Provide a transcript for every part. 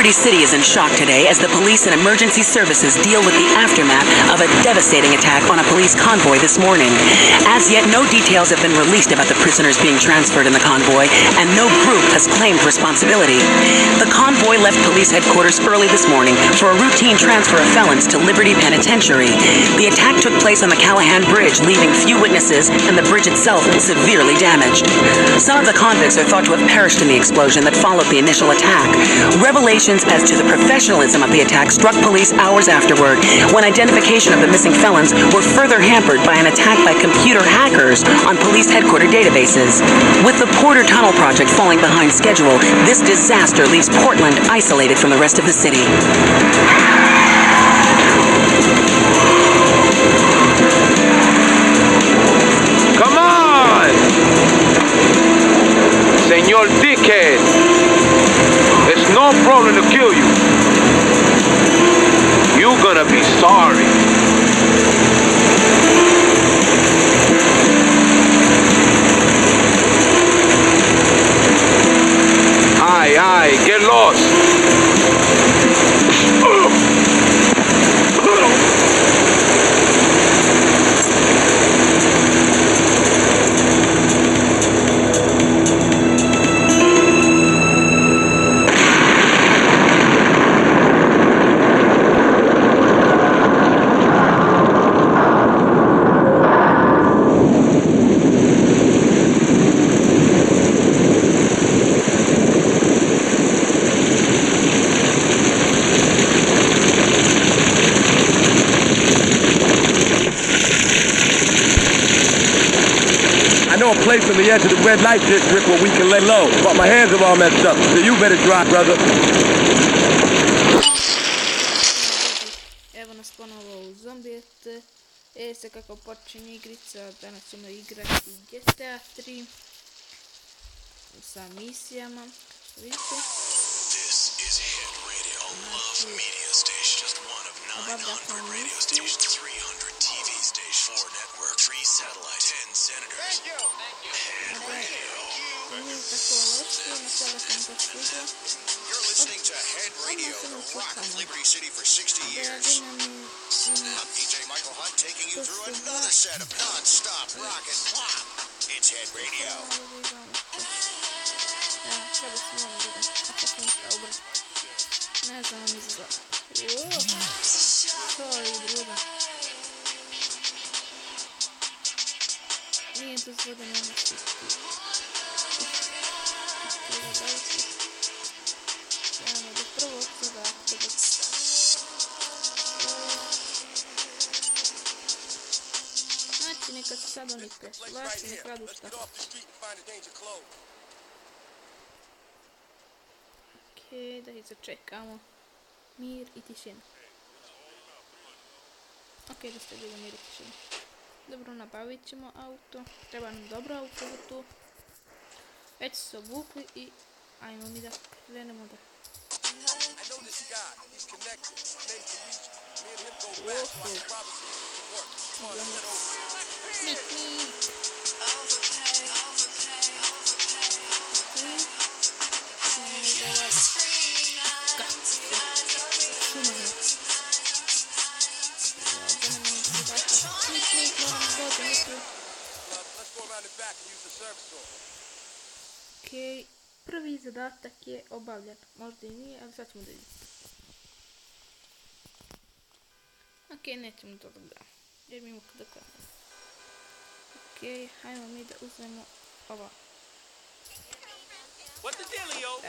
Liberty City is in shock today as the police and emergency services deal with the aftermath of a devastating attack on a police convoy this morning. As yet, no details have been released about the prisoners being transferred in the convoy, and no group has claimed responsibility. The convoy left police headquarters early this morning for a routine transfer of felons to Liberty Penitentiary. The attack took place on the Callahan Bridge, leaving few witnesses and the bridge itself severely damaged. Some of the convicts are thought to have perished in the explosion that followed the initial attack. Revelations as to the professionalism of the attack struck police hours afterward, when identification of the missing felons were further hampered by an attack by computer hackers on police headquarters databases. With the Porter Tunnel project falling behind schedule, this disaster leaves Portland isolated from the rest of the city. Come on! Senor Dickhead! It's no problem to kill you. You're gonna be sorry. Aye, get lost. A place on the edge of the red light district where we can lay low. But my hands are all messed up, so you better drive, brother. Evo nas ponovo u Zombijete. Se kako počinje igrica, danas ćemo igrati GTA 3 sa misijama. Vidite? Obavljamo misiju. You're listening to Head Radio, the rock of Liberty City for 60 years. I'm DJ Michael Hunt taking you through another set of non-stop rock and pop. It's Head Radio. Ne znam mi za... Sorry, druga. Nije dozvoljeno na svijetu. Idemo do prvog zadatka. Znači, neka se sad oni presulači, nek radu šta. Okej, da ih začekamo. Mir i tišina. Okej, da ste bili mir i tišina. Dobro, nabavit ćemo auto. Treba nam dobro auto za to. Već su se obukli i ajmo mi da krenemo da... Okej, prvi zadatak je obavljen. Možda i nije, ali sad ćemo da vidimo. Okej, nećemo to da gledamo. Jer mi imamo kada krenemo. Okej, hajmo mi da uzmemo ovo. Treba ti auto.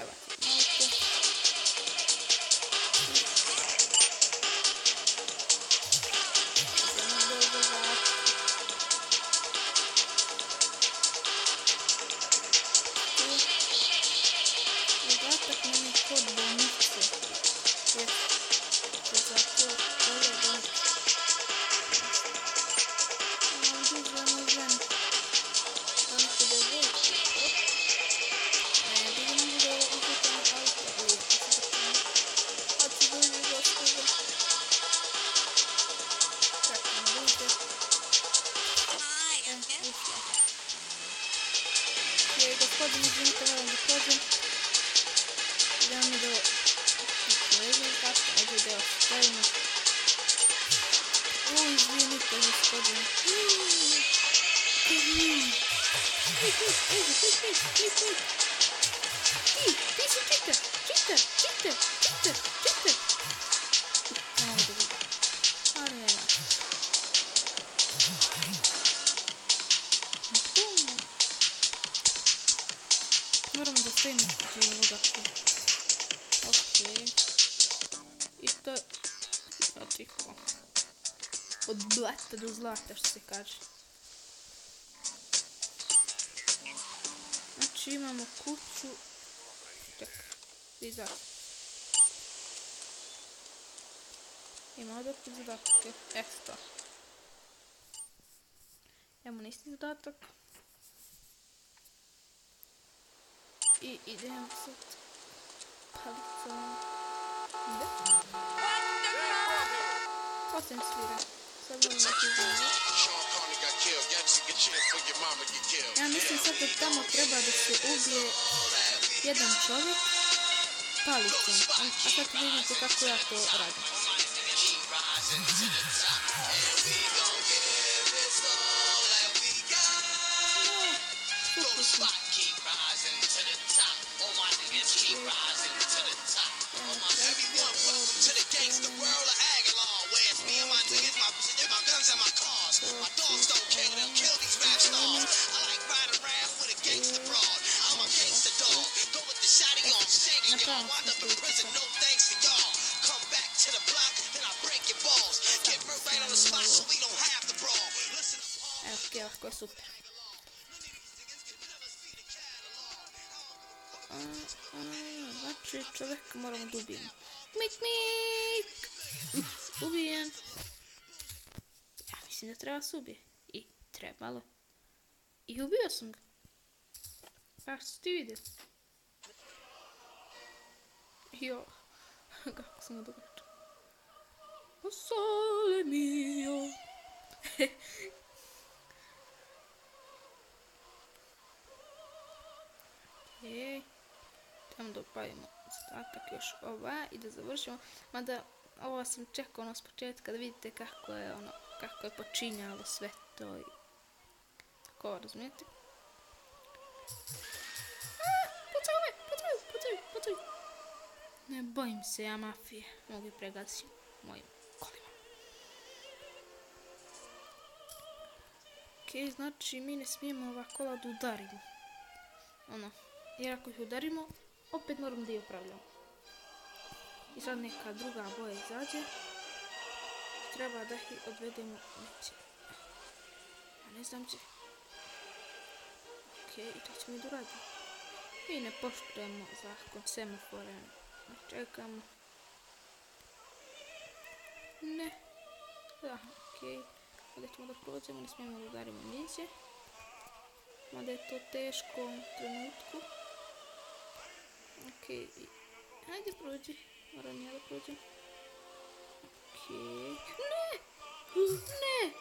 Gospodin, izvinite, moram da prođem. Idemo do se ostavimo. Izvinite, gospodine. Ti si čiter. Ne mogu da vidim. Ali nema. Moramo da stavimo za ovoga tu. Okej. I to... Otiho. Od blata do zlata, što se kaže. Znači imamo kuću. Čekaj, izaći. Ima odakle zadatke. Eto. Imamo nisti zadatak. I idemo sad palicom. Gde? Potem svira. Sad moram neki zove. Ja mislim sad da tamo treba da se ubije jedan čovjek palicom. A sad vidite kako ja to radim. Evo, ovako je super. Znači, čovjeka moramo da ubijemo. Mik! Ubijen. Ja mislim da treba se ubije. I trebalo. I ubio sam ga. Pa što ti vidio? Jo, kako sam ga događao. O sole mio. Okej. Idemo da obavimo zadatak još ova i da završimo. Mada ovo sam čekao ono s početka da vidite kako je počinjalo sve to i tako, razumijete? Pucaju! Ne bojim se ja mafije, mogu i pregaziti mojim kolima. Okej, znači mi ne smijemo ova kola da udarimo. Jer ako ih udarimo, opet moramo da ih upravljamo. I sad neka druga boja izađe. Treba da ih odvedemo neće. Ja ne znam gdje. Okej, i to ćemo i da uradimo. Mi ne poštujemo zakon semafore. Ne čekamo. Ne. Da, okej. Ovdje ćemo da prođemo, ne smijemo da udarimo niđe. Mada je to teško u ovom trenutku. Okej, hajde prođi. Moram ja da prođem. Okej. Ne!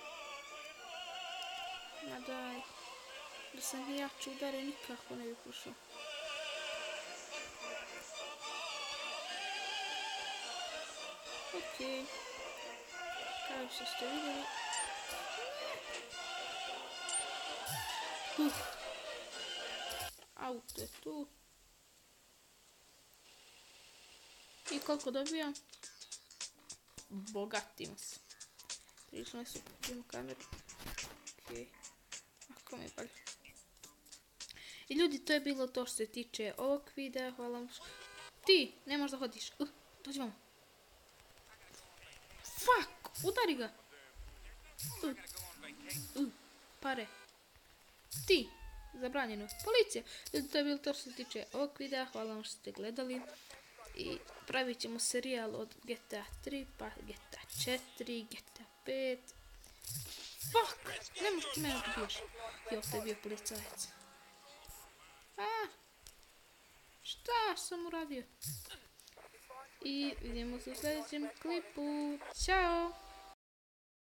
Ma daj. Da sam jače udario, nikako ne bi prošao. Okej. Kao što ste vidjeli. Auto je tu. I koliko dobijam? Bogatimo se. Prilično je super. Idemo kameru. Okej. Ako mi je bolje. I ljudi, to je bilo to što se tiče ovog videa. Hvala vam. Ti, ne možeš da hodiš. Dođi vamo. Fuck! Udari ga! Pare. Ti! Zabranjeno. Policija! Ljudi, to je bilo to što se tiče ovog videa. Hvala vam što ste gledali. I pravit ćemo serijal od GTA 3, pa GTA 4, GTA 5. Fuck! Ne možeš ti mene da biješ. Jo, to je bio policajac. Šta sam uradio? I vidimo se u sljedećem klipu. Ćao!